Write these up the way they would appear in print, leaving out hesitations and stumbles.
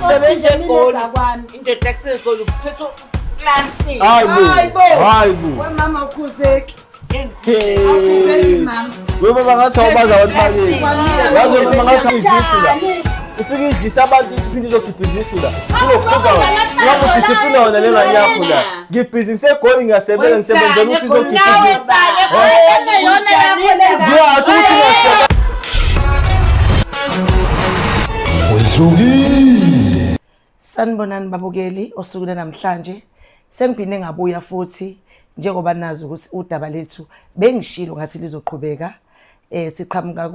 Sebenze egoli indoda kusegoli uphethe plastic. Hayibo. Wemama ukhuzeki. Wema bangathi awubaza abantu bakithi. Yazi wema bangathi ibhizinisi la. Ufike idlisa abantu iphinde izogibhizinisi la. Kuzokufuka wena. Ngabe discipline wona le ngane yakho la. Ngibhizinisi egoli ngiyasebenza ngisebenzela ukuthi izogibhizinisi. Yona yakho le. Ngiyasho ukuthi ngiyasebenza. Wedlukile. Sanibonani babukeli osukwini namhlanje. Sengiphinde ngabuya futhi njengoba nazi ukuthi udaba lethu bengishilo ngathi lizoqhubeka. Siqhamuka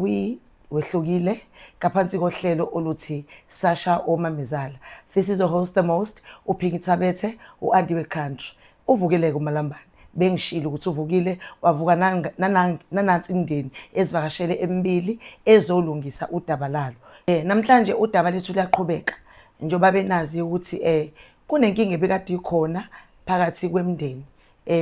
wehlukile kaphansi kohlelo oluthi Sasha Omamezala. This is a host the most uPhingithabethe uAndiwe Country. Uvukile kumalambane. Bengishilo ukuthi uvukile wavuka nanansi indeni ezivakashele emibili ezolungisa udaba lalo. Namhlanje udaba lethu liyaqhubeka njengoba benazi ukuthi kunenkinga ebekade ikhona phakathi kwemndeni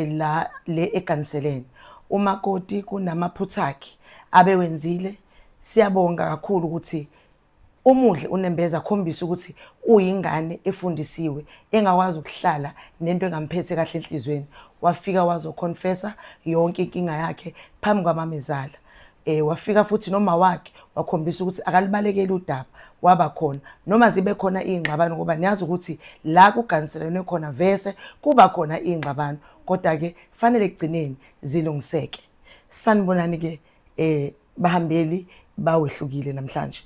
la eGanseleni. umakoti kunamaphutha akhe abewenzile. Siyabonga kakhulu ukuthi umuhle unembeza khombisa ukuthi uyingane efundisiwe engakwazi ukuhlala nento engamphethe kahle enhlizweni. Wafika wazoconfessa yonke inkinga yakhe phambi kwaMamezala. Wafika futhi noma wakhe wakhombisa ukuthi akalibalekele udaba waba khona noma zibe khona ingxabano ngoba niyazi ukuthi la kuGanselene khona vese kuba khona ingxabano kodwa ke fanele kugcineni zilungiseke. Sanibonani ke bahambeli bawehlukile namhlanje.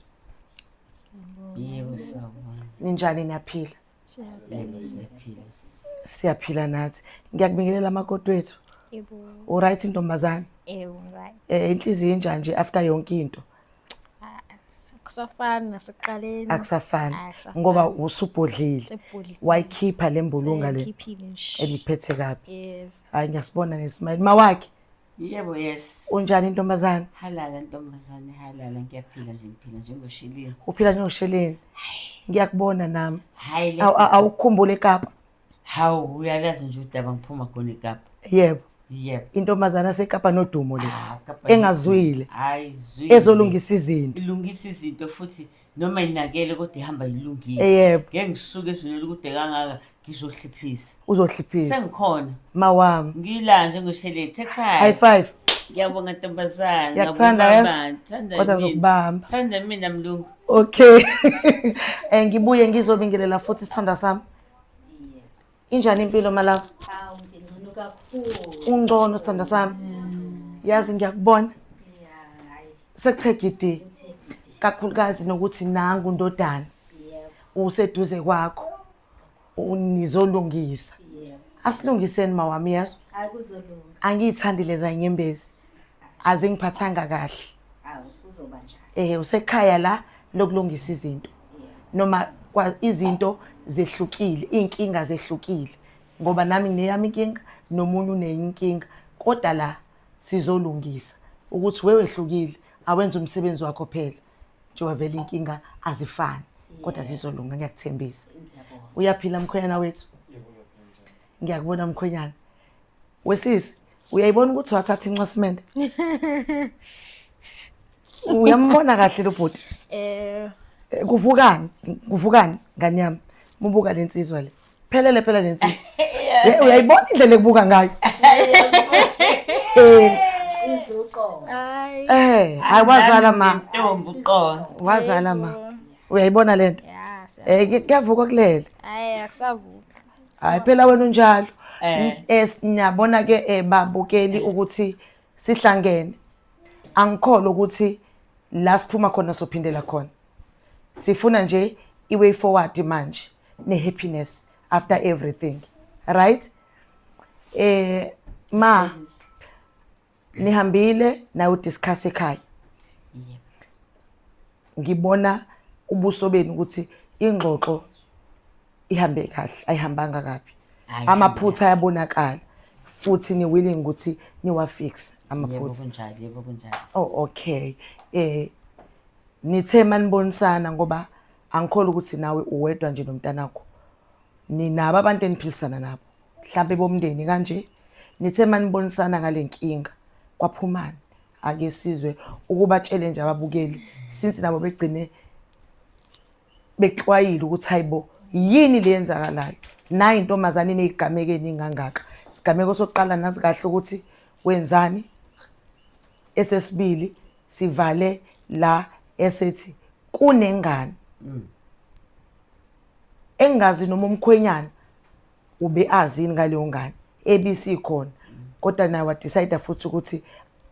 Yebo sawubona. Ninjani niyaphila? Siyaphila. Siyaphila nathi. Ngiyakubingelela amakoti wethu. Yebo. Alright ntombazane. Yebo, right. Inhliziyo injani nje after yonke into? Akusafani nasekuqaleni. Akusafani ngoba usubhodlile. Wayikhipha lembulunga le eliphethe kabi. Yebo. Hayi ngiyasibona nesimali mawakhe. Yebo yes. Unjani intombazane? Halala ntombazane halala ngiyaphila nje ngiphila njengosheleni. Uphila njengosheleni. Ngiyakubona nami. Hayi awukhumbule eKapa. Hawu uyalazi nje udaba ngiphuma khona eKapa. Yebo. Yebo. Intombazana yaseKapa nodumo le. Kapa engazwile. Ayizwile. Ezolungisa izinto. Ilungisa izinto futhi noma inakele kodwa ihamba ilungile. Yebo. Ngeke ngisuke ezwini ukude kangaka ngizohliphisa. Uzohliphisa. Sengikhona. Mawami. Ngila njengosheleni take 5. High five. Ngiyabonga ntombazana. Yakuthanda yazi. Kodwa ngizokubamba. Thanda mina mlungu. Okay. Ngibuye ngizobingelela futhi sithanda sami. Injani impilo malavu? Hawu ngingcono kakhulu. Ungcono sithanda sami. Yazi ngiyakubona. Hayi. Sekuthe gidi. Kakhulukazi nokuthi nangu undodana. Yebo. Useduze kwakho. Unizolungisa. Yebo. Asilungiseni mawami yazo. Hayi kuzolunga. Angiyithandile zanyembezi. Azingiphathanga kahle. Hawu kuzoba njani. Usekhaya la lokulungisa izinto. Noma izinto zehlukile, inkinga zehlukile. Ngoba nami neyami inkinga nomunye uneyinkinga. Kodwa la sizolungisa ukuthi wehlukile awenza umsebenzi wakho phela. Njengoba vele inkinga azifani kodwa zizolunga ngiyakuthembisa. Uyaphila mkhwenyana wethu? Ngiyakubona mkhwenyana. Wesisi uyayibona ukuthi wathatha inxasimende? Uyambona kahle lo bhuti? Kuvukani nganyama. Mubuka lensizwa le. Phelele phela lensizwa. Uyayibona indlela ekubuka ngayo? Izuqo. Hayi wazala ma. Ntombi uqona. Wazala ma. Uyayibona lento? Kuyavuka kulele. Hayi akusavuki. Hayi phela wena unjalo. Niyabona ke babukeli ukuthi sihlangene. Angikholwa ukuthi la siphuma khona sophindela khona. Sifuna nje iway forward manje ne-happiness after everything. Right? Ma, nihambile na udiscuss ekhaya. Ngibona ubuso benu ukuthi ingxoxo ihambe kahle, ayihambanga kabi. Amaphutha ayabonakala futhi ni willing ukuthi niwa fix amaphutha. Yebo kunjalo. Oh okay. Nithe manibonisana ngoba angikholwa ukuthi nawe uwedwa nje nomntanakho. Ninabo abantu eniphilisana nabo. Mhlambe bomndeni kanje. Nithe manibonisana ngalenkinga kwaphumani. Ake sizwe ukuba challenge ababukeli since nabo begcine bexwayile ukuthi hayibo yini leyenzakalayo nayi intombazane inezigameko eningangaka. Isigameko sokuqala nazi kahle ukuthi wenzani. Esesibili sivale la esethi kunengane. Engazi noma umkhwenyana ube azini ngaleyo ngane ebisikhona kodwa naye wa decide futhi ukuthi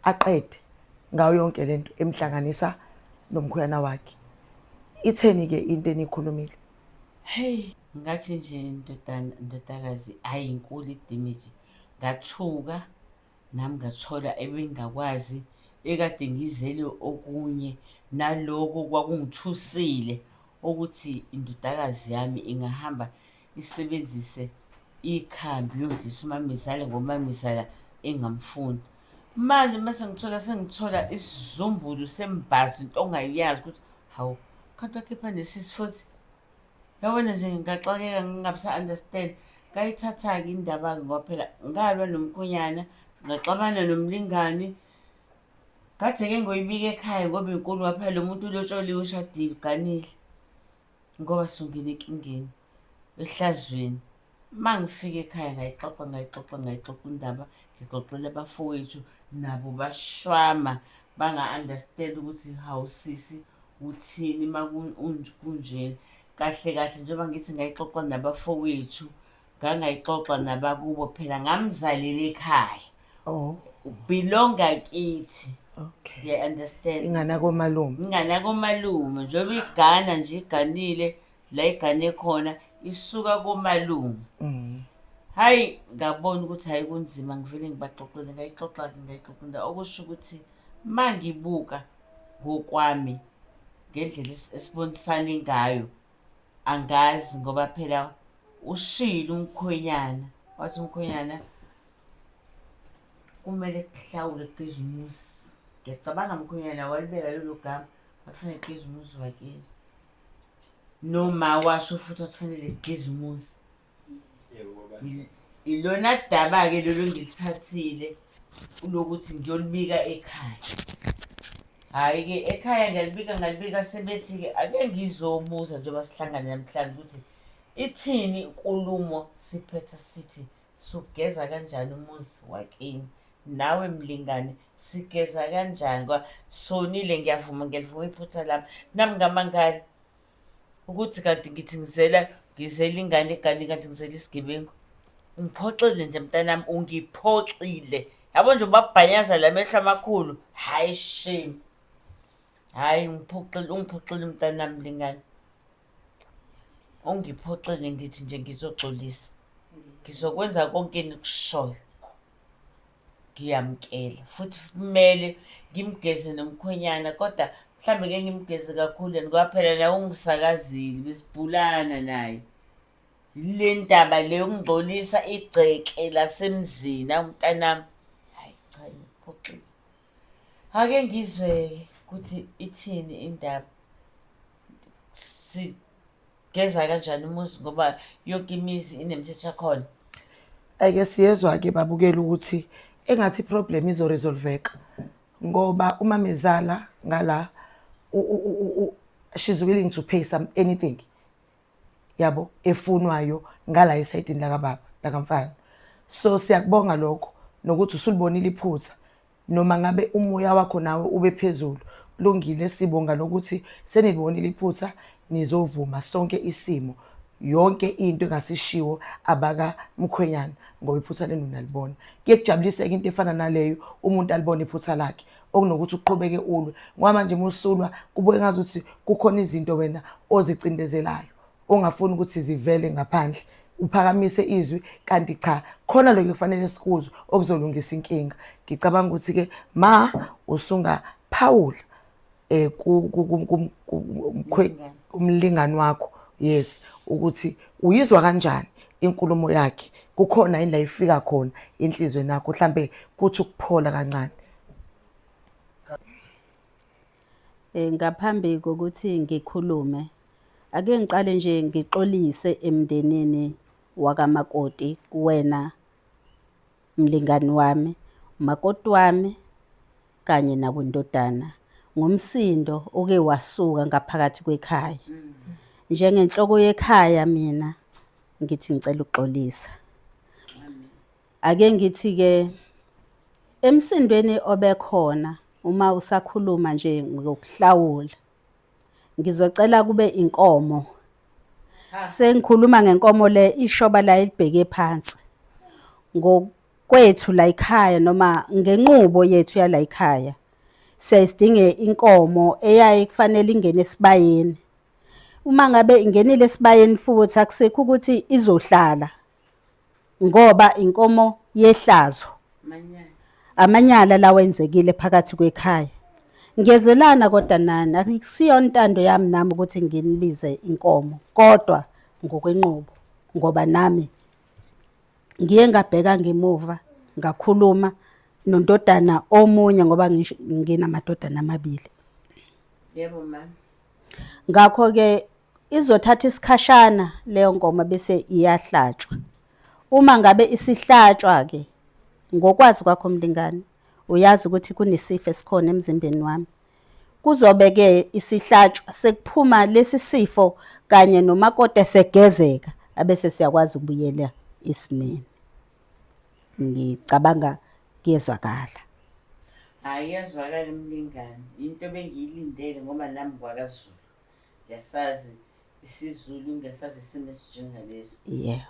aqede ngayo yonke lento emhlanganisa nomkhwenyana wakhe. Itheni ke into enikhulumile? Hey, ngathi nje ndodakazi ayinkulu idimiji. Ngathuka nami ngathola ebengakwazi ekade ngizele okunye naloko kwakungithusile ukuthi indodakazi yami ingahamba isebenzise ikhambi yodlisa uMamizala ngoMamizala engamfuni. Manje mase sengithola isizumbulu sembhazi into ongayazi ukuthi hawu kanti wakhipha nesisi futhi. Yabona nje ngaxakeka ngingabisa-understand. Ngayithatha-ke indaba-ke ngoba phela ngalwa nomkhwenyana, ngaxabana nomlingani. Ngathi-ke ngoyibika ekhaya ngoba inkulu waphela lo muntu ulotsholiwe ushadile uganile. Ngoba sungene enkingeni, ehlazweni. Uma ngifika ekhaya ngayixoxa indaba, ngixoxela abafowethu nabo bashwama banga-understand ukuthi hawu sisi uthini uma kunjeni. Kahle kahle njengoba ngithi ngayixoxa nabafowethu, ngangayixoxa nabakubo phela ngamzalela ekhaya. Belonga kithi. Okay. You understand? Inganakomalume. Inganakomalume njengoba igana nje iganile la igane khona isuka komalume. Hayi ngabona ukuthi hayi kunzima ngivele ngibaxoxele ngayixoxa okusho ukuthi mangibuka ngokwami ngendlela esibonisane ngayo angazi ngoba phela ushilo umkhwenyana wathi umkhwenyana kumele kuhlawule kugeza umuzi. Ngiyacabanga umkhwenyana walibeka lelo gama afanele kugeza umuzi wakini noma washo futhi kufanele kugeza umuzi. Ilona daba-ke lelo ngilithathile lokuthi ngiyolibika ekhaya. Hhayi-ke ekhaya ngalibika sebethi-ke ake ngizobuza njengoba sihlangane namhlanje ukuthi ithini inkulumo siphetha sithi sugeza kanjani umuzi wakini. Nawe mlingane sigeza kanjani ngoba sonile ngiyalivuma iphutha lami. Nami ngamangala ukuthi kanti ngithi ngizela ingane egane kanti ngizela isigebengu. Ungiphoxile nje mntanami, ungiphoxile. Yabo nje babhanyaza la mehlo amakhulu. Hayi shame. Hayi ungiphoxile mntanami mlingane. Ungiphoxile ngithi nje ngizoxolisa. Ngizokwenza konke enikushoyo. Ngiyamkela futhi kumele ngimgeze nomkhwenyana kodwa mhlambe ngeke ngimgeze kakhulu ngoba phela nawe ungisakazile besibhulana naye. Le ndaba le yokungcolisa igceke lasemzini umntanami. Hayi cha ngiphoxile. Ake ngizwe ukuthi ithini indaba. Sigeza kanjani umuzi ngoba yonke imizi inemithetho yakhona. Ake siyezwa-ke babukela ukuthi engathi problem izoresolveka ngoba uMamizala ngala she's willing to pay anything yabo efunwayo ngala esayidini lakababa lakamfana. So siyakubonga lokho nokuthi usulibonile iphutha noma ngabe umoya wakho nawe ube phezulu. Kulungile sibonga lokuthi senibonile iphutha nizovuma sonke isimo yonke into engasishiwo abaka mkhwenyana ngoba iphutha lenu nalibona. Kuyakujabuliseka into efana naleyo umuntu alibona iphutha lakhe okunokuthi uqhubeke ulwe ngoba manje musulwa kubuye ngazuthi kukhona izinto wena ozicindezelayo ongafuni ukuthi zivele ngaphandle uphakamise izwi kanti cha khona lokho kufanele sikuzwe okuzolungisa inkinga. Ngicabanga ukuthi ke ma usunga Paul umlingani wakho yes ukuthi uyizwa kanjani inkulumo yakhe kukhona yini la ifika khona enhlizweni yakho mhlambe kuthi ukuphola kancane. Ngaphambi kokuthi ngikhulume ake ngiqale nje ngixolise emndenini wakamakoti kuwena mlingani wami umakoti wami kanye nakwindodana ngomsindo oke wasuka ngaphakathi kwekhaya. Njengenhloko yekhaya mina ngithi ngicela ukuxolisa. Ake ngithi-ke emsindweni obekhona uma usakhuluma nje ngokuhlawula, ngizocela kube inkomo. Sengikhuluma ngenkomo le ishoba la elibheke phansi. Ngokwethu la ekhaya noma ngenqubo yethu yala ekhaya, siyayisidinge inkomo eyaye kufanele ingene esibayeni. Uma ngabe ingenile esibayeni futhi akusekho ukuthi izohlala ngoba inkomo yehlazo. Amanyala lawa enzekile phakathi kwekhaya. Ngiyezelana kodwa nani akusiyona intando yami nami ukuthi nginibize inkomo kodwa ngokwenqubo ngoba nami ngiye ngabheka ngemuva ngakhuluma nondodana omunye ngoba nginamadodana amabili. Yebo mama. Ngakho-ke izothatha isikhashana leyo nkomo bese iyahlatshwa. Uma ngabe isihlatshwa-ke ngokwazi kwakho mlingani uyazi ukuthi kunesifo esikhona emzimbeni wami. Kuzobe-ke isihlatshwa sekuphuma lesi sifo kanye nomakoti esegezeka abese siyakwazi ukubuyela esimeni. Ngicabanga kuyezwakala. Hayi yazwakala mlingani. Into bengiyilindele ngoba nami ngwakaZulu. Yasazi isiZulu ngesazi isimo esinjengaleso.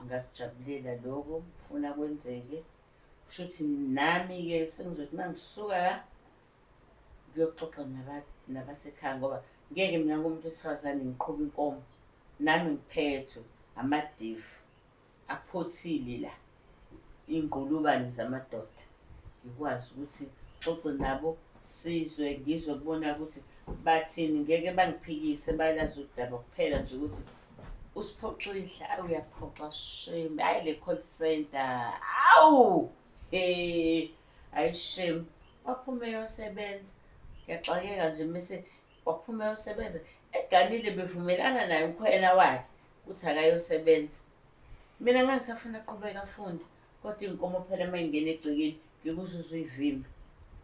Ngakujabulela lokho ufuna kwenzeke. Kusho ukuthi nami-ke sengizothi mangisuka la ngiyoxoxa nabasekhaya ngoba ngeke mina ngumuntu wesifazane ngiqhuba inkomo. Nami ngiphethwe amadifu aphothile la ingqulubane zamadoda. Ngikwazi ukuthi xoxe nabo sizwe ngizwe kubona ukuthi bathini ngeke bangiphikise balazi udaba kuphela nje ukuthi usiphoxile awu uyaphoxa shame hayi le call center awu ayishame waphuma eyosebenza ngiyaxakeka nje mase waphuma eyosebenza eganile bevumelana naye umkhwena wakhe uthi akayosebenza. Mina ngangisafuna aqhubeka afunde kodwa inkomo phela mayingena egcekeni ngikuzuza uyivimba.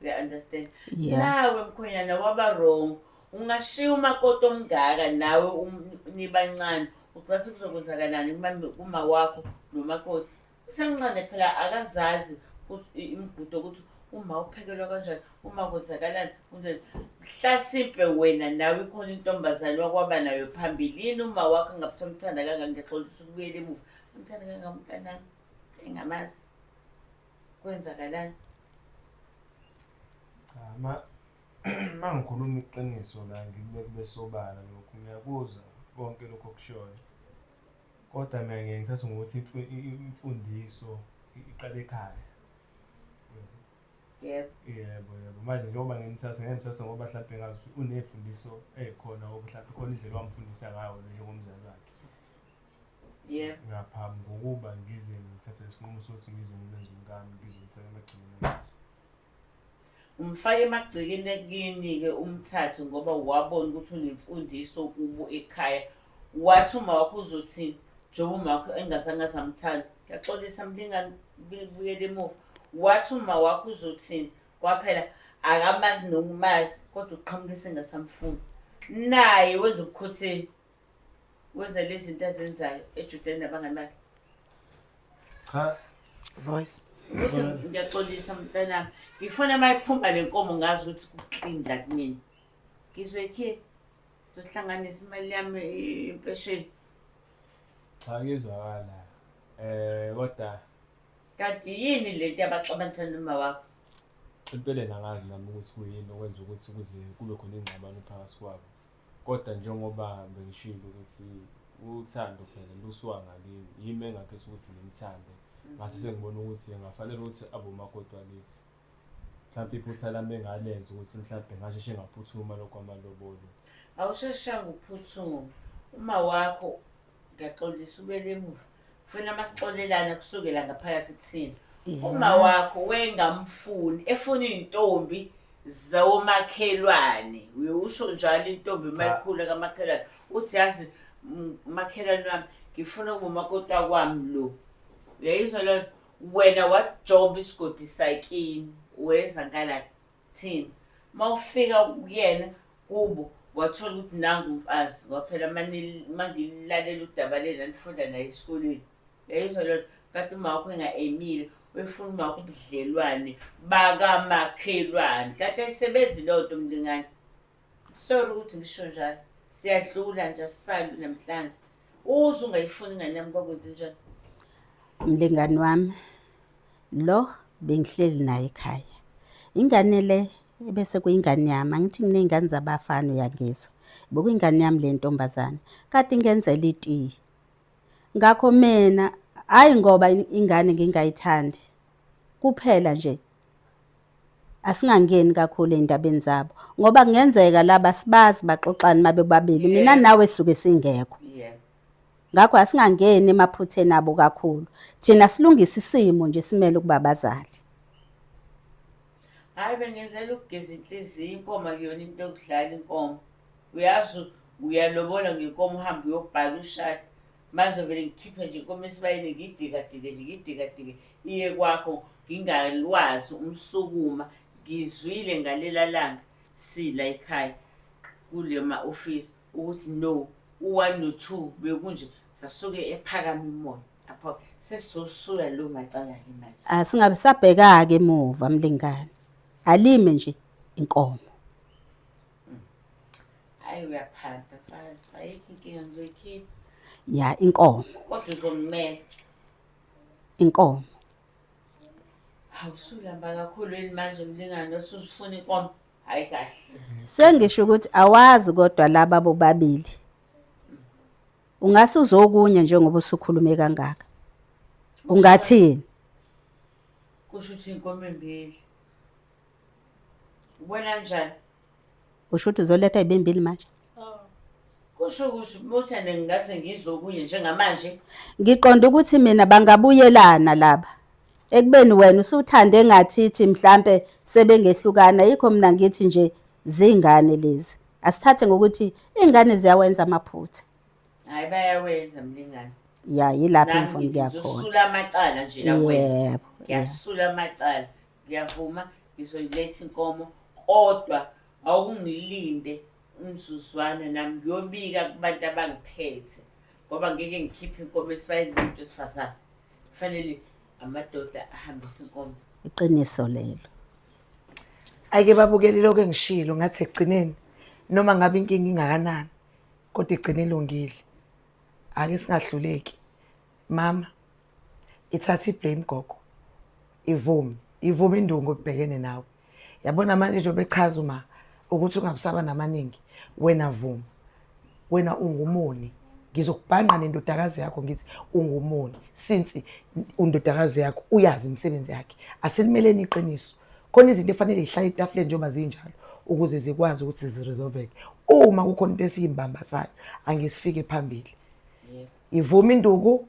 You understand? Nawe mkhwenyana waba wrong. Ungashiya umakoti omngaka nawe nibancane. Ucathi kuzokwenzakalani kuma wakho nomakoti. Usemncane phela akazazi imigudo ukuthi uma uphekelwa kanjani, uma kwenzakalani, mhlasimpe wena nawe ikhona intombazane wakwaba nayo phambilini uma wakho angabuthamthanda kangaka ngixolisa ukubuyela emuva. Umthanda kangaka umntanami engamazi. Kwenzakalani? Mangikhuluma iqiniso la ngikube sobala lokhu ngiyakuzwa konke lokho kushoyo. Kodwa mina ngeke ngithathe ngokuthi imfundiso iqale ekhaya. Yebo. Yebo. Manje njengoba ngimthatha ngoba mhlawumbe ngazi ukuthi unemfundiso ekhona ngoba mhlawumbe khona indlela wamfundisa ngayo njengomzali wakhe. Yebo. Ngaphambi kokuba ngize ngithathe isinqumo sokuthi ngize ngibenze umkami ngizomfaka emagcekeni ngathi. Umfake emagcekeni kini-ke umthathe ngoba wabona ukuthi unemfundiso kubo ekhaya. Wathi uma wakho uzothini njengoba uma wakho engazange azamthanda. Ngiyaxolisa mlingani buyele emuva. Wathi uma wakho uzothini kwaphela akamazi nokumazi kodwa uqhamukise ngasamfuni. Naye wenza ubukhotheni. Wenza lezi zinto azenzayo ejudeni nabangani bakhe. Cha. Voice. Uthi ngiyaxolisa mntanami. Ngifuna mayiphuma le nkomo ngazi ukuthi kuclean la kunini. Ngizwe ekhaya. Zohlanganisa imali yami impesheni. Cha kuyezwakala. Kodwa kanti yini lento yabaxabanisa noma wakho? Impela nangazi nami ukuthi kuyini okwenza ukuthi kuze kube khona ingxabano phakathi kwabo. Kodwa njengoba bengishilo ukuthi uthando phela lusuka ngakini. Yimi engakhetha ukuthi ngimthande. Ngathi sengibona ukuthi ngafanele ukuthi abomakoti walithi. Mhlawumbe iphutha lami engalenza ukuthi mhlawumbe ngasheshe ngaphuthuma lokho amalobolo. Awusheshanga ukuphuthuma. Uma wakho ngiyaxolisa ubele emuva. Kufuna masixolelana kusukela ngaphakathi kuthini. Uma wakho wengamfuni efuna intombi zawomakhelwane. Uyusho njalo intombi mayikhula kamakhelwane. Uthi yazi makhelwane wami ngifuna ukuba umakoti wakwami lo. Uyayizwa lo wena wajomba isigodi sakini weza ngala thini. Mawufika kuyena kubo wathola ukuthi nangu umfazi waphela mangilalela udaba lena nifunda naye esikoleni yayizwa lona kade uma wakho enga-emile wefuna uma wakho ubudlelwane bakamakhelwane kade ayisebenzi leyo nto mlingane. Sorry ukuthi ngisho njalo, siyadlula nje asisali namhlanje. Uze ungayifuni ingane yami kwakwenze njani? Mlingani wami, lo bengihleli naye ekhaya. Ingane le bese kuyingane yami, angithi nginey'ngane zabafana uyangizwa. Bekuyingane yami le ntombazane, kade ingenzela itiye. Ngakho mina, hhayi ngoba ingane ngingayithandi, kuphela nje asingangeni kakhulu ey'ndabeni zabo. Ngoba kungenzeka laba sibazi baxoxani uma bebabili, mina nawe suke singekho. Ngakho asingangeni emaphutheni abo kakhulu. Thina silungise isimo nje simele ukuba abazali. Hhayi bengenzela ukugeza inhliziyo, inkomo akuyona into yokudlala inkomo. Uyazi uyalobola ngenkomo uhambe uyobhala ushada. Manje vele ngikhiphe nje inkomo esibayeni ngiyidikadike nje ngiyidikadike iye kwakho ngingalwazi umsukuma. Ngizwile ngalela langa sila ekhaya kule ma-ofisi ukuthi no, u-1 no-2 bekunje sasuke ephakama imoya. Apho sesizosula lo macala-ke manje. Asingabe sabheka-ke emuva mlingane. Alime nje inkomo. Hhayi uyaphanda mfazi, ayikho inkinga ngizoyikhipha. Ya inkomo. Kodwa uzongimela. Inkomo. Awusulamba kakhulu yini manje mlingane usufuna inkomo? Hhayi kahle. Sengisho ukuthi awazi kodwa laba bobabili. Ungase uzokunye njengoba usukhulume kangaka. Ungathini? Kusho ukuthi inkomo embili. Ubona njani? Usho ukuthi uzoletha ibembili manje? Kusho ukuthi uthande ngingase ngizokunye njengamanje. Ngiqonda ukuthi mina bangabuyelana laba. Ekubeni wena usuthande engathithi mhlambe sebengehlukana, yikho mina ngithi nje zingane lezi. Asithathe ngokuthi ingane ziyawenza amaphutha. Hhayi bayawenza mlingane. Ya yilapho ngifuna ukuya khona. Ngizosula amacala nje la wena. Yebo. Ngiyasula amacala. Ngiyavuma ngizoyiletha inkomo kodwa awungilinde umzuzwana nami ngiyobika kubantu abangiphethe. Ngoba ngeke ngikhiphe inkomo esibayeni kumuntu wesifazane. Kufanele amadoda ahambise inkomo. Iqiniso lelo. Ayike babukeli lokho engishilo ngathi ekugcineni noma ngabe inkinga ingakanani kodwa igcine ilungile. Ake singahluleki. Mama, ithatha iblame gogo. Ivume indungu obhekene nawe. Yabona manje nje bechaza uma ukuthi ungabusaba namaningi, wena vuma. Wena ungumoni. Ngizokubhanqa nendodakazi yakho ngithi ungumoni. Since undodakazi yakho uyazi imisebenzi yakhe. Asilimeleni iqiniso. Khona izinto efanele ihlale etafuleni njengoba zinjalo ukuze zikwazi ukuthi ziresolveke. Uma kukhona into esiyimbambathayo angisifike phambili. Ivuma induku,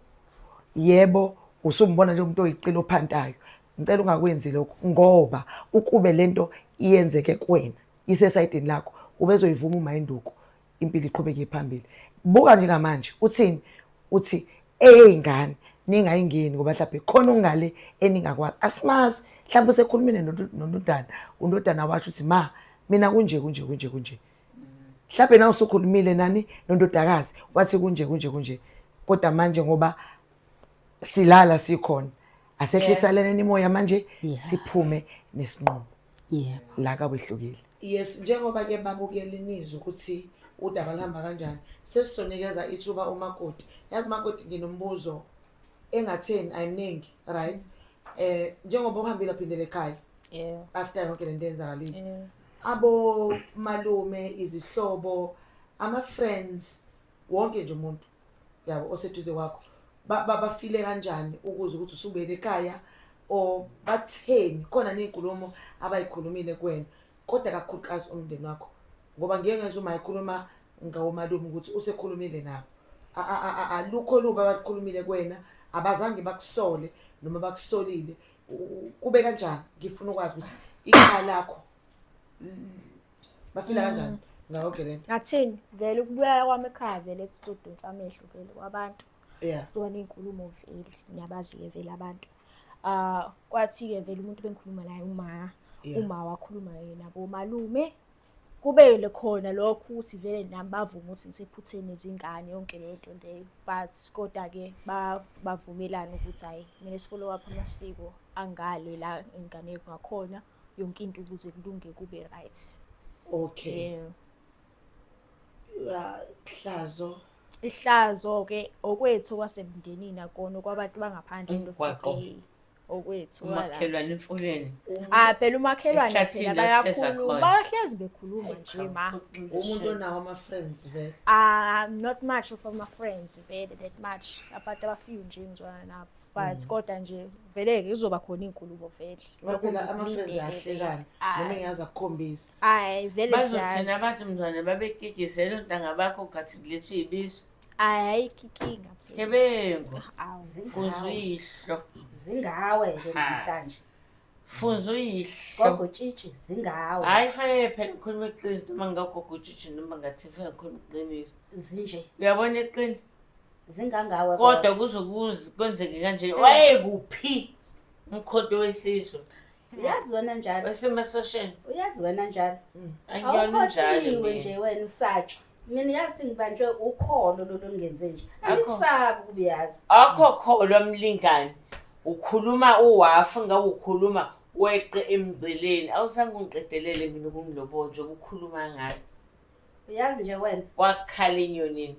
yebo usumbona nje umuntu oyiqilo phantayo. Ngicela ungakwenzi lokho ngoba ukube lento iyenzeke kuwena isesayidini lakho ubezoyivuma uma induku impilo iqhubeke phambili. Buka nje ngamanje uthini? Uthi eyingane ningayingeni ngoba mhlawumbe khona ongale eningakwazi. Asimazi mhlawumbe usekhulumile nondodana washo uthi ma mina kunje. Mhlawumbe nawe usukhulumile nani nondodakazi wathi kunje. Kodwa manje ngoba silala sikhona asehlisalene imoya manje siphume nesinqumo. Yebo. La kabehlukile. Yes, njengoba ke babukela inizwe ukuthi udaba lihamba kanjani. Sesizonikeza ithuba umakoti. Yazi makoti nginombuzo engatheni ayimningi, right? Njengoba uhambile phindele ekhaya. Yeah. After yonke lento yenzakalile. Yeah. Abo malume, izihlobo, ama friends, wonke nje umuntu yabo oseduze kwakho bafile kanjani ukuze ukuthi usubele ekhaya o batheni khona nezinkulumo abayikhulumile kuwena kodwa kakhulukazi umndeni wakho ngoba ngeke ngezwe uma ikhuluma ngawomalume ukuthi usekhulumile nabo alukho luba abakhulumile kuwena abazange bakusole noma bakusolile kube kanjani ngifuna ukwazi ukuthi ikhaya lakho bafila kanjani ngakho lento Ngathini vele ukubuya kwami ekhaya vele kuzodonsa amehlo vele kwabantu. Yeah. Kuzoba nezinkulumo vele niyabazi vele abantu. Kwathi ke vele umuntu bengikhuluma naye uma wakhuluma yena bomalume kube khona lokho ukuthi vele nami bavuma ukuthi ngisephutheni izingane yonke leyo nto leyo, but kodwa-ke bavumelana ukuthi hhayi kumele si-follow up amasiko angale la ingane ngakhona yonke into ukuze kulunge kube right. Okay. Hlazo. Ihlazo-ke okwethu kwasemndenini akona kwabantu bangaphandle into Umgwaqo. okwethu Umakhelwane emfuleni. phela umakhelwane Ehlathini phela la kuhleza bayakhuluma, khona. bayahlezi bekhuluma nje ma. Umuntu onawo ama-friends vele. Not much of my friends vele that much, abantu abafiyo nje ngizwana nabo, but kodwa nje vele-ke kuzoba khona iy'nkulumo vele. Phela ama-friends ayahlekana noma engaze akukhombisa. Hayi vele Bazothina siyazi. abantu mzwana babekigisela untanga bakho kathi kulethwe ibizo. Ayikho inkinga. Sikebengu. Awu Funza uyihlo. Zingawe nje Ha. namhlanje. Funza uyihlo. Gogo tshitshi zingawe. Hayi fanele phela ngikhuluma iqiniso noma ngakugujutshi noma ngathi fanele ngikhuluma iqiniso. Zinje Uyabona iqiniso? zingangawe. Kodwa kuzokuze kwenzeke kanje. Wayekuphi umkhonto wesizwe? Uyazi wena njalo. Wasemasosheni. Uyazi wena njalo. Angiyona njalo. Awukhohliwe mina. nje wena usatshwa. Mina yazi ngibanjwe ukholo lolu ngenze nje. Akho. Angisabi ukuyazi. Akho kholwa mlingani. Ukhuluma uwafu ngabe ukhuluma weqe emgceleni. Awusange ungiqedelele mina kumlobo nje ukukhuluma ngayo. Uyazi nje wena. Kwakhala inyonini.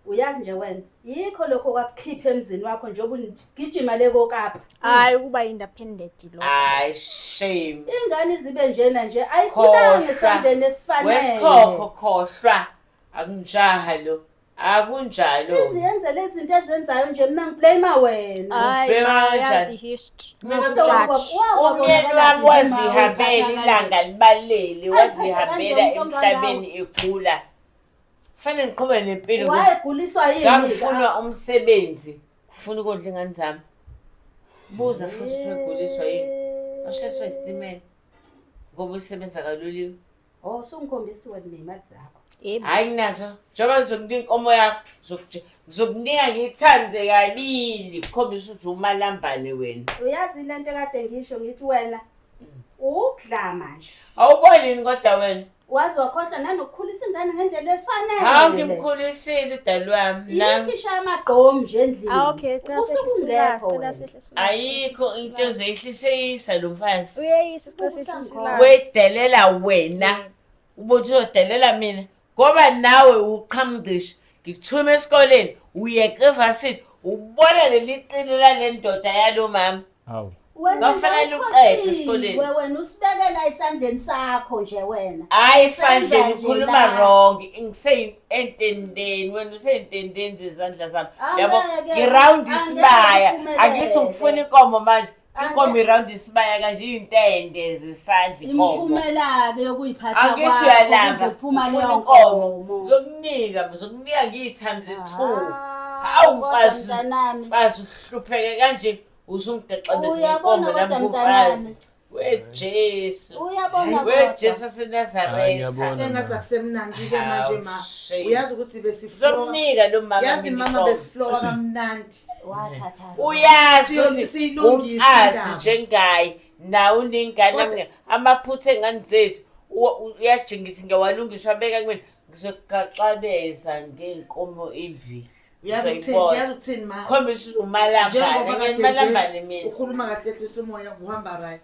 Uyazi nje wena. Yikho lokho kwakukhipha emzini wakho njengoba ugijima leko Kapa. hayi ukuba independent lo. Ay shame. Ingane zibe njena nje ayikhulanga esandleni esifanele. Wesikhokho khohlwa. Akunjalo. Akunjalo. Izenze lezi zinto ezenzayo nje mina ngiblame wena. Hayi Ubhema ma kanjani? yazi history. Mina Judge. Umyeni wami wazihambela ilanga libalele, wazihambela emhlabeni ekhula. Fanele ngiqhube nempilo. Wayeguliswa yini? Ngangifuna umsebenzi. Ngifuna ukudla ingane zami. Buza futhi useguliswa yini? Washeswa isitimela. Ngoba usebenza kaloliwe. Oh, sungikhombisa wena nemali zakho. Yebo. Hayi nazo. Njengoba ngizokunika inkomo yakho, ngizokunika ngithanze kabili. Ukhombisa ukuthi umalambane wena. Uyazi lento kade ngisho ngithi wena ukudla manje. Awuboni kodwa wena? Wazi wakhohlwa nanokukhulisa ingane ngendlela efanele. Hawu ngimkhulisile udali wami. Yikisha amagqomu nje endlini. Okay, cela sehle sula. Ayikho into ezoyihliseyisa lo mfazi. Uyeyisa cela sehle sula. Wedelela wena. Ubothi uzodelela mina. Ngoba nawe uqhamngqishi. Ngikuthuma esikoleni, uyeqa evasini, ubona leli qini lale ndoda yalo mama. Hawu. Ngafanele uqede esikoleni. Wena usibekela isandleni sakho nje wena. Hayi sandleni Senza nje ukhuluma la. wrong. Ngiseyintendeni, wena useyintendeni zezandla zami. Yabo, Angeke, ngiround angeke isibaya. uphumelele. Angithi ngifuna inkomo manje. Inkomo Angeke. iround isibaya kanje intende zesandla inkomo. Imphumela ke yokuyiphatha Angisho uyalamba. uphuma Ufuna leyo inkomo. nkomo. Zokunika ngiyithambe 2. Hawu mfazi. mntanami. Mfazi uhlupheke kanje uzungidexameza Uyabona inkomo kodwa nami mntanami. kukazi. We-Jesu. Uyabona We-Jesu Hayi, waseNazaretha. ngiyabona. Engathi akusemnandi-ke manje ma. Hawu, shame. Uyazi ukuthi besiflowa. Zomnika lo mama Yazi mina mama inkomo. besiflowa kamnandi. Wathatha. Uyazi Siyilungise umazi indaba. njengaye nawe unengane Kodwa- nami amaphutha engane zethu uyajingithi ngiyawalungisa wabeka kumina ngizokugaxabeza ngenkomo embi. Uyazi ukuthini ma. Khombisa umalambane Njengoba ngimalambane kade mina. ukhuluma kahle ehlisa umoya uhamba right.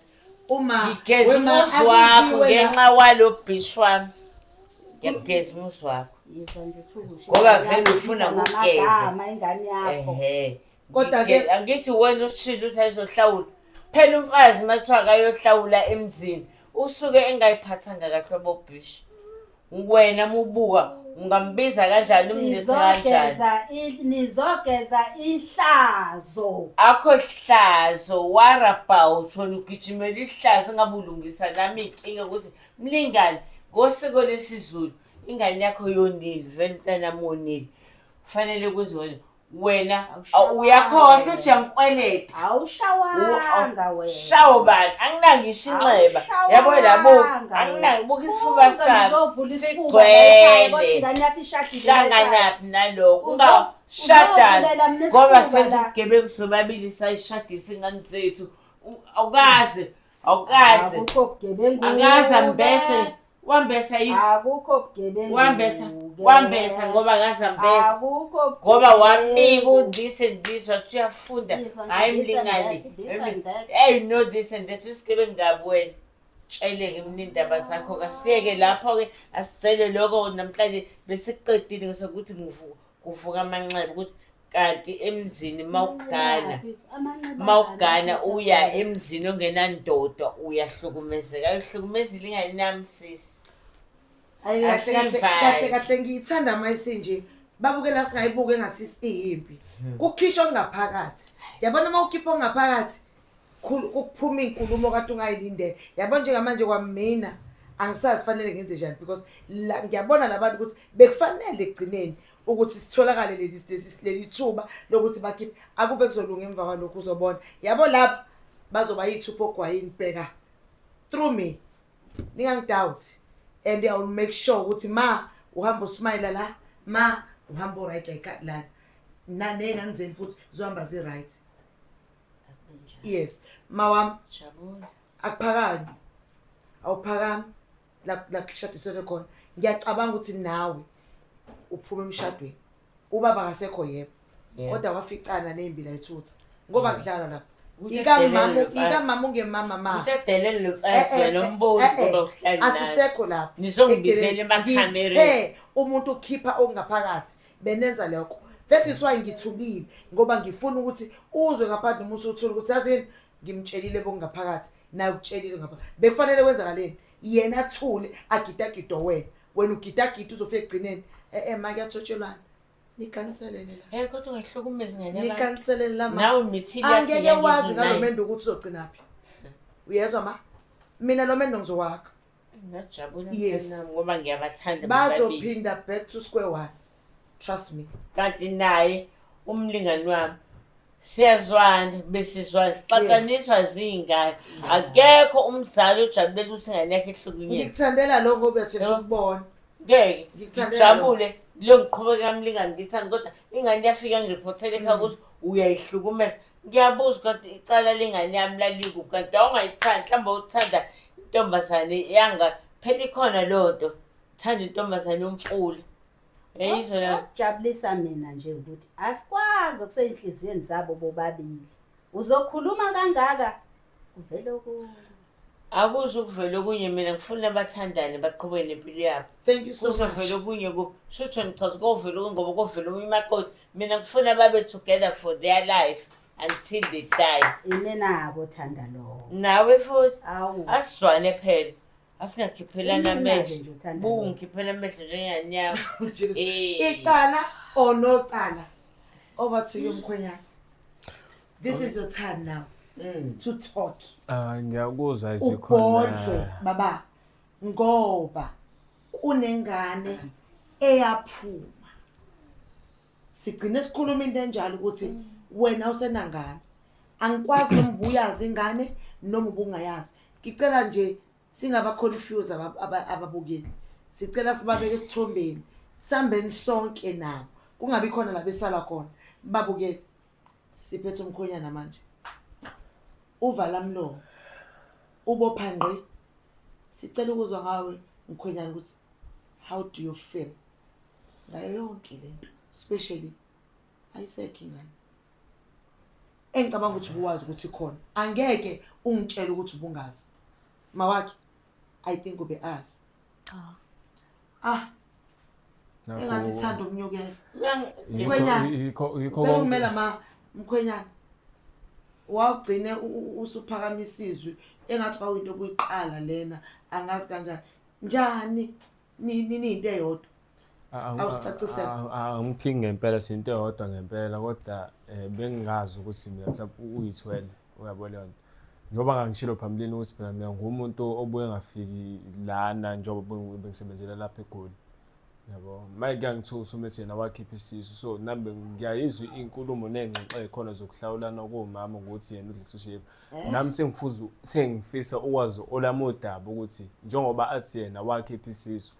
Uma Ngigeza umuzi wakho ngenxa walo bhishi wami. Ngiyageza umuzi wakho. Yizwa nje thukushe. Ngoba vele ufuna ukugeza. Amagama ingane yakho. Ehe. Kodwa-ke- Angithi wena ushilo ukuthi ayizohlawula. Phela umfazi mathiwa akayohlawula emzini. Usuke engayiphathanga kahle wabobhishi. Wena mubuka ungambiza kanjani umnisi kanjani? Nizogeza ihlazo. Akho hlazo warabout wena ugijimela ihlazo ngabe ulungisa nami inkinga ukuthi mlingani ngosiko lesizulu ingane yakho yonile vele mntanami wonile. Kufanele kwenziwe wena uyakhohlwa futhi uyangikweleta. Awushawanga wena. Shawo bani anginangisho inxeba yabo labo anginangibuka isifuba sami sigcwele ingane yakho ishadile. hlanganaphi naloko ungashadana ngoba sezigebengu sobabili sayishadisa ingane zethu awukazi Akukho bugebengu. akazi ambese wambesa yini akukho bugebengu wambesa ngoba ngazambesa akukho ngoba wamika this and this wathi uyafunda hayi mlingani hey no this and that usikebe ngabuwena tsheleke mnindaba zakho kasiyeke lapho-ke asicele lokho namhlanje besiqedile sokuthi kuvuka amanxeba ukuthi kanti emzini mawugana uya emzini ongenandoda uyahlukumezeka ayihlukumezile ingane nami sisi kahle ngiyithanda mayisinje babukela singayibuka engathi iyimpi kukhishwa ngaphakathi yabona mawukhipha ngaphakathi kuphuma inkulumo kade ungayilindele yabona njengamanje kwamina angisazi fanele ngenze njani because ngiyabona labantu ukuthi bekufanele egcineni ukuthi sitholakale leli thuba lokuthi bakhiphe akuve kuzolunga emva kwalokho uzobona yabo lapha bazoba yithupho ogwayini bheka through me ningangidoubt and I will make sure ukuthi ma uhamba usmile la ma uhamba right like la nanengenzeni futhi zohamba zi right yes mawam jabula akuphakani awuphakami la kushadisene khona ngiyacabanga ukuthi nawe uphuma emshadweni ubaba akasekho yebo kodwa waficana nezimbila ethutha ngoba kudlala lapha ikamama ungemama ma usedelele lofasi lomboni ngoba uhlala asisekho lapha nizongibizela emakhamera umuntu ukhipha okungaphakathi benenza lokho that is why ngithulile ngoba ngifuna ukuthi uzwe ngaphandle umuntu uthula ukuthi yazi ngimtshelile bongaphakathi naye ukutshelile ngapha bekufanele kwenzakaleni yena athule agidagido wena ugidagida uzofika egcineni manje yathotshelana nikanselene la kodwa ungahlukumezi ngane nikanselene la nawe mithili yakhe angeke wazi ngalomendo ukuthi uzogcina phi uyezwa ma mina lo mendo ngizowakha ngajabula nami ngoba ngiyabathanda bazophinda back to square one trust me kanti naye umlingani wami siyazwana besizwana sixatshaniswa zingane akekho umzali ojabulela ukuthi ingane yakhe ehlukunyezwe ngikuthandela lokho ngoba uyathesha ukubona ngeke ngijabule lo ngiqhubeka kamlingani ngithanda kodwa ingane yafika ngiriphothele ekhaya ukuthi uyayihlukumeza ngiyabuza kanti icala lengane yami laliko kanti awungayithandi mhlawumbe uthanda intombazane yanga phela ikhona lo nto thanda intombazane yomfula yeyizwa la jabulisa mina nje ukuthi asikwazi okuseyinhliziyweni zabo bobabili uzokhuluma kangaka uvele akuze ukuvela okunye mina ngifuna abathandane baqhubeke nempilo yabo thank you so much kuzovela okunye shutho ngichaza kovela okunye ngoba kovela omunye umakoti mina ngifuna babe together for their life until they die imenako thanda lo nawe futhi awu asizwane phela asingakhiphelana amehlo bungikhiphela amehlo njengani yakho icala or no cala over to you mkhwenyana this is your time now to talk ngiyakuzwa isikhona baba ngoba kunengane eyaphuma sigcine sikhuluma into enjalo ukuthi wena usenangane angikwazi noma ubuyazi ingane noma ubungayazi ngicela nje singaba confuse ababukeli sicela sibabeke esithombeni sambeni sonke nabo kungabi khona la besala khona babukeli siphethe umkhonyana manje uvala mlomo ubophanqe sicela ukuzwa ngawe mkhonyana ukuthi how do you feel ngayo yonke lento especially ayisekho ingane engicabanga ukuthi uwazi ukuthi khona angeke ungitshela ukuthi ubungazi mawakhe I think ube azi engathi thanda umnyukela mkhwenyana kumela mkhwenyana wawugcine usuphakamisa izwi engathi kwawinto kuyiqala lena angazi kanjani njani nini into eyodwa awucacisela angiphingi ngempela sinto eyodwa ngempela kodwa bengingazi ukuthi mina mhlawumbe uyithwele uyabona yona njoba ngangishilo phambilini ukuthi phela mina ngumuntu obuye ngafiki lana njengoba bengisebenzela lapha eGoli yabo mayike ngithusa umethi yena wakhipha isisu so nambe ngiyayizwa inkulumo nengxoxo ekhona zokuhlawulana komama ukuthi yena udlisushiye nami sengifisa ukwazi olamodaba ukuthi njengoba athi yena wakhipha isisu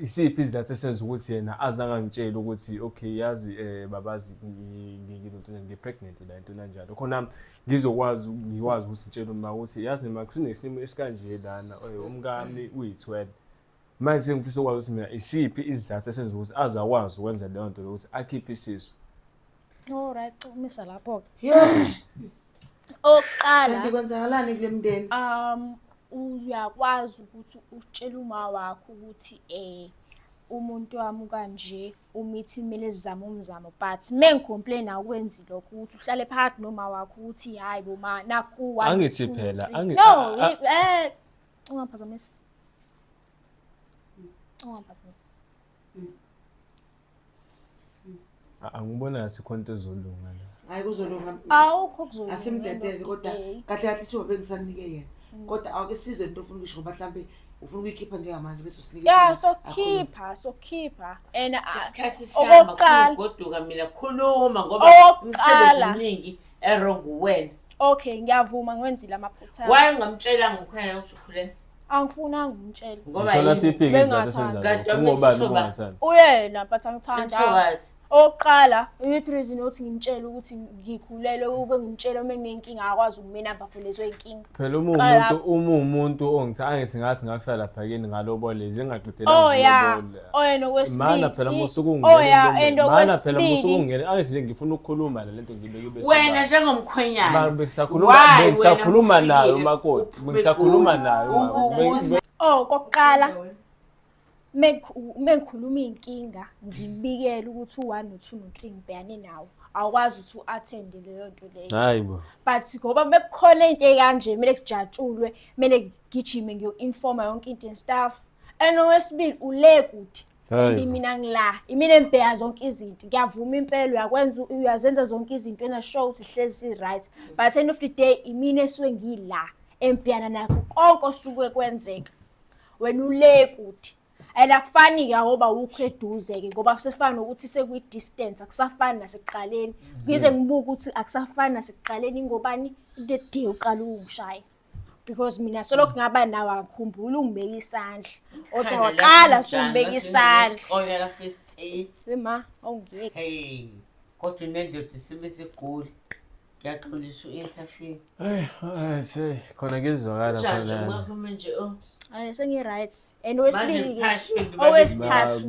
isiphi izizathu esenza ukuthi yena azange angitshele ukuthi okay yazi babazi ngi-pregnant la into kanjalo khona ngikwazi ukuthi ngitshele uma ukuthi yazi makunesimo esikanje lana umkami uyi-12 manje sengifisa ukwazi ukuthi mina isiphi izizathu esenza ukuthi azakwazi ukwenza leyo nto ukuthi akhiphe isisu. Alright, umisa lapho. Yo, Oqala kanti kwenzakalani kule mndeni? Uyakwazi ukuthi utshele uma wakho ukuthi umuntu wami kanje umithi kumele sizame umzamo but mengicomplain akwenzi lokho ukuthi uhlale phakathi noma wakho ukuthi hayi bo ma naku one. Angithi phela No, ungaphazamisi. angibona ngathi khona into ezolunga la. Hayi kuzolunga. Awukho kuzolunga. Asimdedele kodwa kahle kahle ithuba bengisanike yena. Kodwa awuke sizwe into ofuna ukuyisho ngoba mhlambe ufuna ukuyikhipha njengamanje bese usinike Yeah, ithuba. so keeper and isikhathi sihamba okokuqala- kugoduka mina khuluma ngoba Okokuqala- umsebenzi omningi errong wena. okay, ngiyavuma ngwenzile amaphutha. Wayengomtshela ngokukhona ukuthi ukhulene Angifuna ngimtshele. ngoba Ngisola siphi izizathu Bengathandi. esenza ngobani ungathanda. Uyena but angithanda. Mthokazi. Oqala uyiphi reason ukuthi ngimtshele ukuthi ngikhulele ube ngimtshela uma nginenkinga akwazi ukumenamba for lezo inkinga. Phela umuntu angithi ngathi ngafika lapha kini ngalobolezi Yeah. ngaqedelanga Nokwesibili. mana phela musuku and mana phela okwesibili- musuku ungene angithi nje ngifuna ukukhuluma lento ngibeke bese wena njengomkhwenyana bengisakhuluma nayo makoti bengisakhuluma nayo Kokuqala mengikhuluma inkinga ngibikela ukuthi u1 no2 no3 ngibhekane nawo awukwazi ukuthi uattend leyo nto leyo. hayibo But ngoba bekukhona into ekanje kumele kujatshulwe kumele gijime ngiyo-informa yonke into and stuff. And owesibili ule kude and mina ngila imina embheka zonke izinto ngiyavuma impela uyazenza zonke izinto na show ukuthi hlezi right but end of the day imina esuke ngila embhekana nakho konke osuke kwenzeka wena ule kude. Ayakufani ke ngoba ukho eduze ke ngoba kusefana ukuthi sekuyi distance akusafani nasekuqaleni ngize ngibuka ukuthi akusafani nasekuqaleni ngobani into ede uqala ungishaya because mina solokhu ngaba nawe akukhumbula ungibeka isandla kodwa waqala sungibeka isandla Oya la first aid. wema awungeke Hey, kodwa nendoda isebesigula. Ngiyaxolisa u-interfere. alright khona ngizwakala Judge khona ungakhuluma nje sengi right and manje owesibili mphashwe owesithathu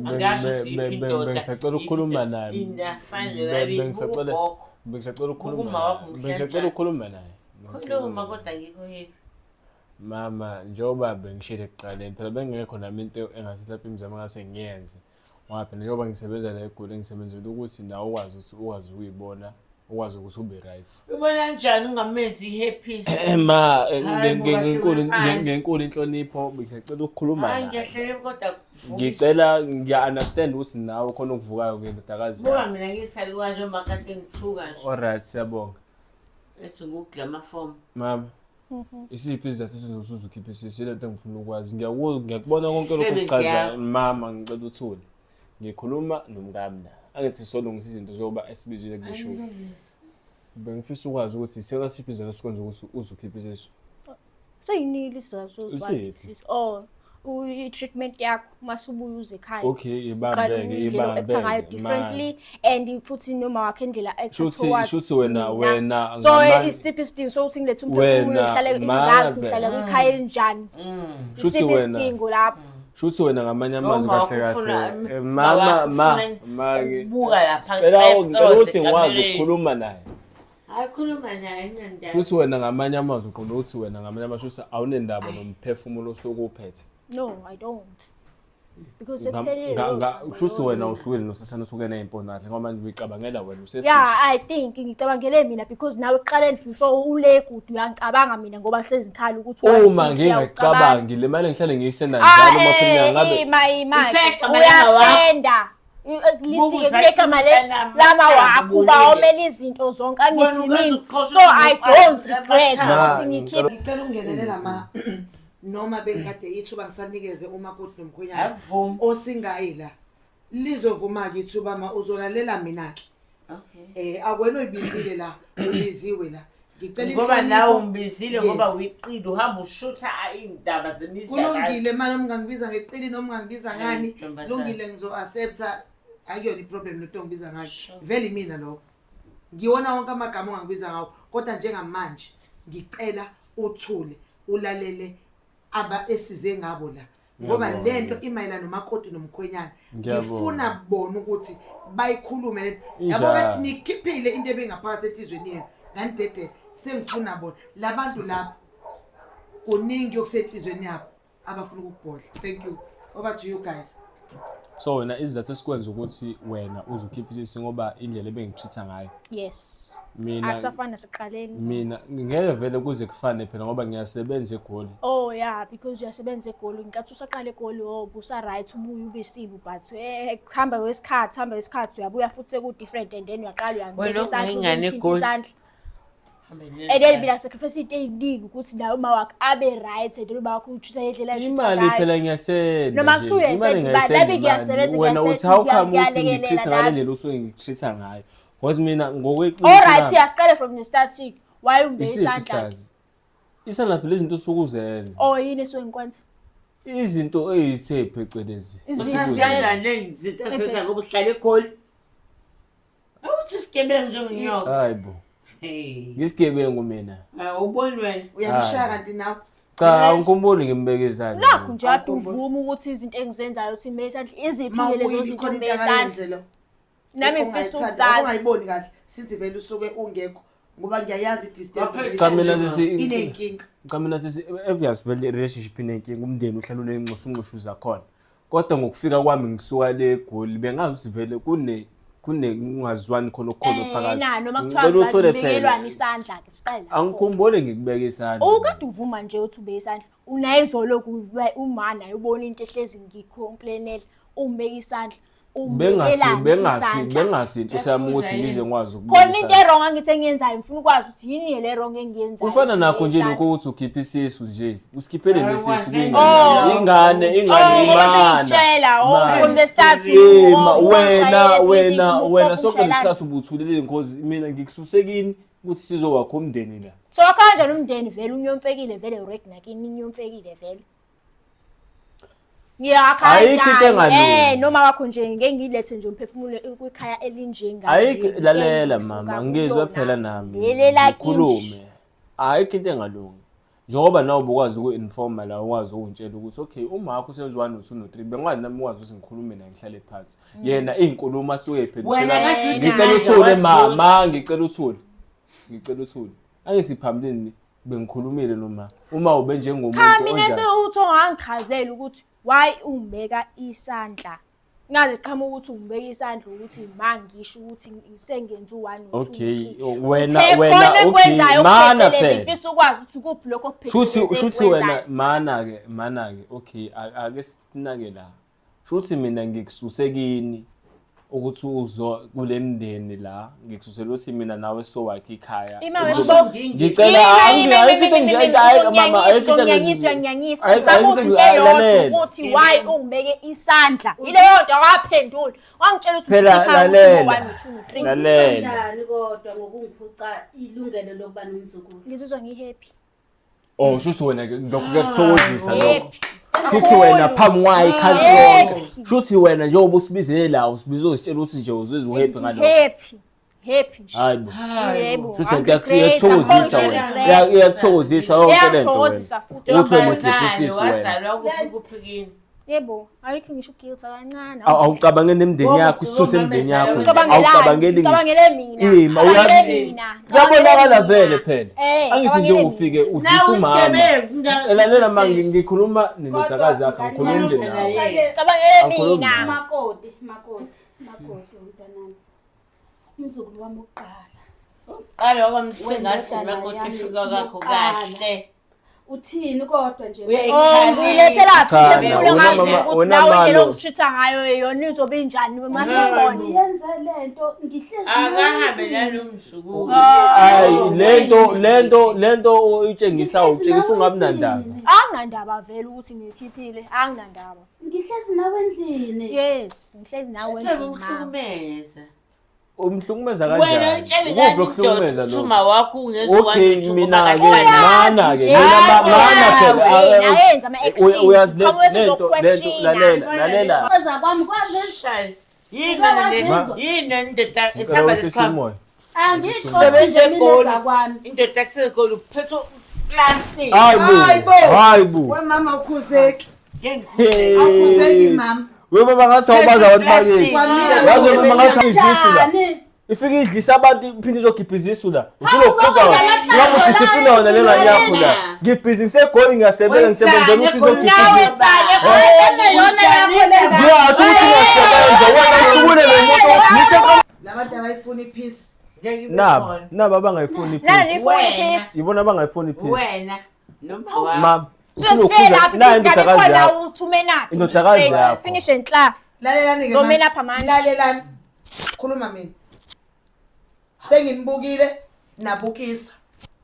bengisacela ukukhuluma naye inafana bengisacela Ukuma wakho ukukhuluma naye khuluma kodwa ngikho here. mama njengoba bengishilo ekuqaleni phela bengekho nami into engase lapha imizamo ngase ngiyenze waphela njengoba ngisebenza la eGoli ngisebenzela ukuthi nawe ukwazi ukuyibona ukwazi ukuthi ube right. Ubona kanjani ungamezi happy? Ma ngenkulu inhlonipho bengisacela ukukhuluma Hayi naye ngiyahlele kodwa ngicela ngiya-understand ukuthi nawe khona ukuvukayo ngendodakazi buka mina ngisalukazi uma kade ngithuka nje. alright siyabonga Ethi ngukugla form. mama isiphi izizathu esenza uzukhiphe isisu ile nto engifuna ukwazi ngiyakubona konke lokho ukuchaza mama ngicela uthule ngikhuluma nomkami la angithi solungisa izinto zoba esibizile kuleshow bengifisa ukwazi ukuthi isela siphi izizathu esikwenza ukuthi uzukhiphe isisu seyinile isazo Isiphi? i-treatment yakho masubuya uze ekhaya okay ibambeke differently and futhi noma wakhe indlela shuthi wena so isiphi isidingo sokuthi ngilethe umphefumulo ngihlale ngazi ngihlala kwikhaya elinjani shuthi isiphi wena isidingo lapho shuthi wena ngamanye amazwi Noma kahle ufuna- kahle Buka lapha. ngicela ukuthi ngikwazi ukukhuluma naye Hayi khuluma naye ngendaba. shuthi wena ngamanye amazwi uqonda ukuthi wena ngamanye amazwi shuthi awunendaba nomphefumulo osukuwuphethe no I don't because shuthi wena uhlukile nosasana osuke ney'mponadle ngoba manje uyicabangela wena yeah I think ngicabangele mina because nawe ekuqaleni before ule kude uyangicabanga mina ngoba hlezi ngikhala ukuthi uma ngingayicabangi le mali ngihlale ngiyisenda njalo maphela ngabe uyasenda listigama lama wakho bawomela izinto zonke angithi mina so I don't regret ukuthi ngikhiphe Ngicela ungenelela ma noma bengikade ithuba ngisanikeze umakoti nomkhwenyana Akuvumi. osingayi la lizovuma ke ithuba ma uzolalela mina ke Okay. akwena uyibizile la ubiziwe la Ngicela ngoba inhlonipho. nawe umbizile ngoba Yes. uyiqile uhamba ushutha iy'ndaba zemizi Kulungile manje ungangibiza ngeqili noma ungangibiza ngani. ntombazane. Kulungile ngizo-accepta akuyona i-problem lento ongibiza ngayo. Vele mina lokho. Ngiwona wonke amagama ongangibiza ngawo kodwa njengamanje ngicela uthule ulalele esize ngabo la. Ngoba lento imayelana nomakoti nomkhwenyana. Ngifuna bona ukuthi bayikhulume le. Yabo nikhiphile into ebengaphakathi enhlizweni yenu. Ngandedede sengifuna bona labantu lapha kuningi okusenhlizweni yabo abafuna ukubhodla. Thank you. Over to you guys. So wena izathu esikwenza ukuthi wena uzokhipha isisi ngoba indlela ebengitreat ngayo. Yes. Mina Akusafani nasekuqaleni. mina ngeke vele kuze kufane phela ngoba ngiyasebenza eGoli. Oh yeah, because uyasebenza eGoli. Nginkathi usaqala eGoli busa right ubuye ube sibu but kuhamba kwesikhathi uyabuya futhi seku different and then uyaqala uyangena isandla. And then bila sacrifice iningi ukuthi nawe uma wakhe abe right and then uma wakhe uthisa indlela Imali phela ngiyasenda. Noma kuthiwa uyasebenza Wena uthi how come uthi ngitreat ngale ndlela usuke ngitreat ngayo. Because mina ngokweqiniso. All right, siyaqala from the start. Why umbe isandla? Isandla phela izinto sokuzenza. Oh yini eswengikwenza? Izinto ezithe phecelezi. Usazi kanjani le izinto ezenza ngoba uhlala eGoli? Awuthi sigebengu njengonyoka. Hayibo. Ngisigebengu mina. Uboni wena Uyamshaya kanti nawe. Cha angikhumbuli ngimbeke izandla. Nakho nje ade uvuma ukuthi izinto engizenzayo uthi imbe isandla iziphi lezo zinto imbe isandla. Nami mfisa ukuzazi. Ungayiboni kahle sithi vele usuke ungekho ngoba ngiyayazi distance. Cha mina sisi inenkinga. Cha mina sisi obvious vele relationship inenkinga umndeni uhlala unenxushunxushu zakhona. Kodwa ngokufika kwami ngisuka le eGoli bengazi vele kunengazwani khona phakathi. Ngicela uthole phela isandla ke siqala. Angikhumbule ngikubeka isandla. Ukade uvuma nje uthi ube isandla. Unayizolo umana ubona into ehlezi ngicomplainela umbeka isandla. Bengasi into sami ukuthi ngize ngikwazi ukubona. Khona into errong angithi engiyenzayo ngifuna ukwazi ukuthi yini le wrong engiyenzayo. Kufana nakho nje ukuthi ukhipha isisu nje. Usikhiphele nesisu ingane imana. From the start wena sonke lesikhathi ubuthulile because mina ngikususekini ukuthi sizowakho umndeni la. So kanjani umndeni vele unyomfekile vele urek nakini inyomfekile vele. Ngiyakha noma wakho nje ngeke ngilethe nje umphefumulo kwikhaya elinjenga. Ayikho lalela mama ngizwe phela nami. Ngikhulume. Ayikho into engalungi. Njengoba nawe ubukwazi uku-informa la ukwazi ukungitshela ukuthi okay uma wakho usenza 1 no 2 no 3 bengwazi nami ukwazi ukuthi ngikhulume naye ngihlale phansi. Yena izinkulumo asuke ephendusela. Ngicela uthule mama ngicela uthule. Angisiphambili bengikhulumile noma uma ube njengomuntu onjani. Mina sewuthi ongangichazela ukuthi why umbeka isandla. Ngaze qhamuka ukuthi umbeka isandla ukuthi mangisho ukuthi sengenza u1 no 2. Okay wena okay mana phela. Ngifisa ukwazi ukuthi kuphi lokho okuphethwe. Shuthi wena mana ke okay ake sinake la. Shuthi mina ngikususekini ukuthi uzo kule mndeni la ngikususela ukuthi mina nawe so wakhe ikhaya. Ngicela ukuthi why ungibeke isandla. Ile yonto akaphendula. Wangitshela ukuthi usikhaya 1 2 3. Kanjani kodwa ngokungiphuca ilungelo lokuba nomzukulu. Ngizizwa ngihappy. Oh shuthi wena lokho kuyakuthokozisa lokho. Shuthi wena phambi kwayi country yonke. Shuthi wena njengoba usibizele la usibizo uzitshela ukuthi nje uzizwe uhappy ngalokho. Happy. Hayibo. Shuthi kuyakuthokozisa wena. Iyakuthokozisa yonke lento wena. Uthi wena ukhiphisisi wena. Wazalwa kuphikini. Yebo, ayikho ngisho guilt kancane. Awucabange nemndeni yakho isuse emndeni yakho. Awucabangeli mina. Mina. Kuyabonakala vele phela. Angithi nje ufike udlisa umama. Elalela manje ngikhuluma nendodakazi yakho ngikhulumile nawe. Cabangele mina. Makoti umntanami. Umzukulu wami oqala. Qala kwamsingathi makoti ifika kakho kahle. Uthini kodwa nje ngilethela phefumulo ngazi ukuthi nawe indlela ozishitha ngayo yona izobe injani masikhona yenza lento ngihlezi akahambe nalomzukulu lento utshengisa ungamnandaba anginandaba vele ukuthi ngikhiphile anginandaba ngihlezi nawe endlini yes ngihlezi nawe endlini ukuhlukumeza umhlukumeza Wena kanjani? utshele Ukuphi ngani ukuhlukumeza indoda lokho? uthuma wakho ungezwa Okay, ukuthi mina-ke ungakafana. mana-ke Nje, ayenza ama-actions, uyazi qhamuke lento sizokuquestion. lalela Kwenza kwami kwazisha. Shali. Yini Wazizwa. yini indoda esihamba lesikhwama? Angitsho Sebenze nje mina eGoli. zakwami. Indoda kuseGoli uphethe plastic. hayi bo wemama ukhuzeki Ngengikhuze. akhuzeki mama webaba ngathi awubaza abantu bakithi Plastic. yazi webaba ngathi awuyizisi la Njani? ifike idlisa abantu iphinde izogibhiza isu la uzokuza ngabe discipline wona le ngane yakho la ngibhizi ngisegoli ngiyasebenza ngisebenzela ukuthi izogibhiza isu Yona yakho le ngane. ngiyasho ukuthi ngiyasebenza wena ukhulule nomuntu nise labantu abayifuna ipeace naba abangayifuni Nana ipeace nifuna Wena. ipeace. yibona abangayifuni ipeace Wena noma wa. ma Sizofika lapho na ipeace kanti indodakazi khona yakho uthumenaphi. Indodakazi Straight, yakho. finish and klar. lalelani Zomela lapha manje. lalelani khuluma mina senginibukile nabukisa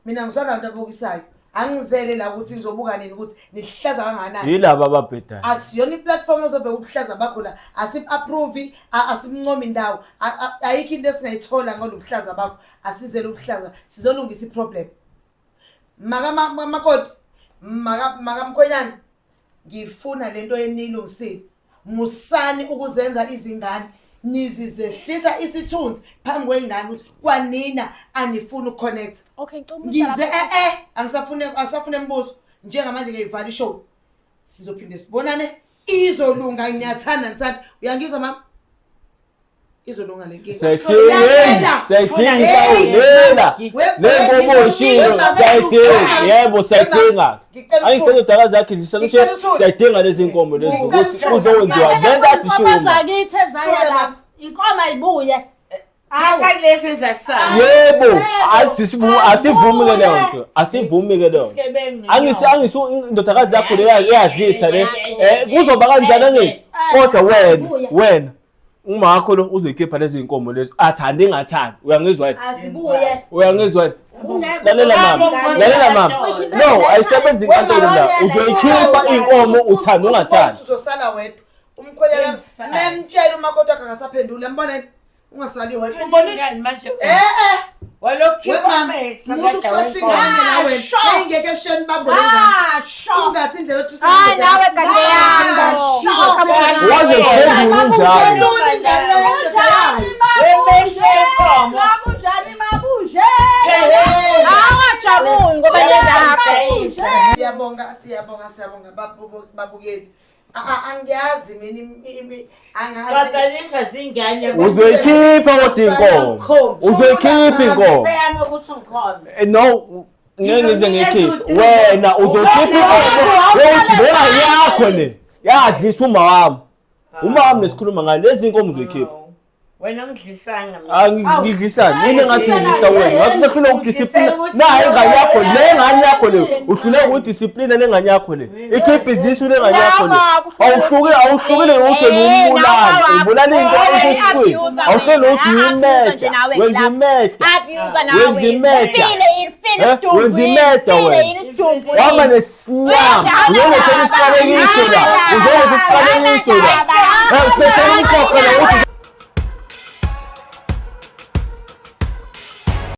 mina ngisona abantu abukisayo angizele la ukuthi ngizobuka nini ukuthi nihlaza kangakanani yilaba ababhedayo akusiyona iplatform ozovela ubuhlaza bakho la asip-approve asimncoma indawo ayikho into esingayithola ngalo buhlaza bakho asizele ubuhlaza sizolungisa iproblem makoti makamkhwenyana ngifuna lento eniyilungisile musani ukuzenza izingane nizizehlisa isithunzi phambi kwengane ukuthi kwanina anifuni ukuconnect Okay, ngicela ngize angisafune embuzo njengamanje ngiyivala ishow sizophinde sibonane izolunga ngiyathanda ngithanda uyangizwa mama izolunga le nkinga sayidinga nenkomo oshilo sayidinga yebo sayidinga ayikho indodakazi yakhe lisela ukuthi sayidinga lezi nkomo lezi ukuthi uzowenziwa lento adishuma Zakithi ezaya la. Inkomo ayibuye. Thatha kulesi ezakusala. yebo asivumi ke leyo nto asivumi ke leyo angisu indodakazi yakho le yadlisa le kuzoba kanjani angithi kodwa wena umakho lo uzoyikhipha lezi inkomo lezi athande engathandi uyangizwa yini Azibuye. uyangizwa yini Ungekho lalela mama no ayisebenzi inkantolo la uzoyikhipha inkomo uthanda ungathandi uzosala wedwa umkhwenyana memtshela umakoti wakhe akasaphendula mbona ungasali wedwa Ngani manje? Walokhiwa musu fasingane la wena engeke ebusheni bakho ungathi indlela othi Ah, nawe kade yakho. waze phendula unjalo Makunjani makunje. Awajabuli ngoba lezakho. Siyabonga babukeli angiyazi mina angazi Qatalisa zingane. uzoyikhipha kodwa inkomo uzoyikhipha inkomo Phela ukuthi ngikhona. no ngeke ngize ngikhiphe wena uzokhipha inkomo yokuthi bona yakho le yadlisa uma wami nesikhuluma ngayo lezi inkomo uzoyikhipha Wena ngidlisanga. ngidlisana yini engasingilisa wena ngathi sefuna ukudiscipline nayo ingane yakho le ngane yakho le uhluleka ukudiscipline le ngane yakho le ikhipha izisu le ngane yakho le awuhlukile ukuthi umbulali ubulala into esesiqwini awuhlele ukuthi uyimeda wenza imeda Abuser nawe. wenza imeda wenza imeda wena wama nesinyama uzongethela isiqalekiso la uzongethela isiqalekiso la sibethela umkhokha la ukuthi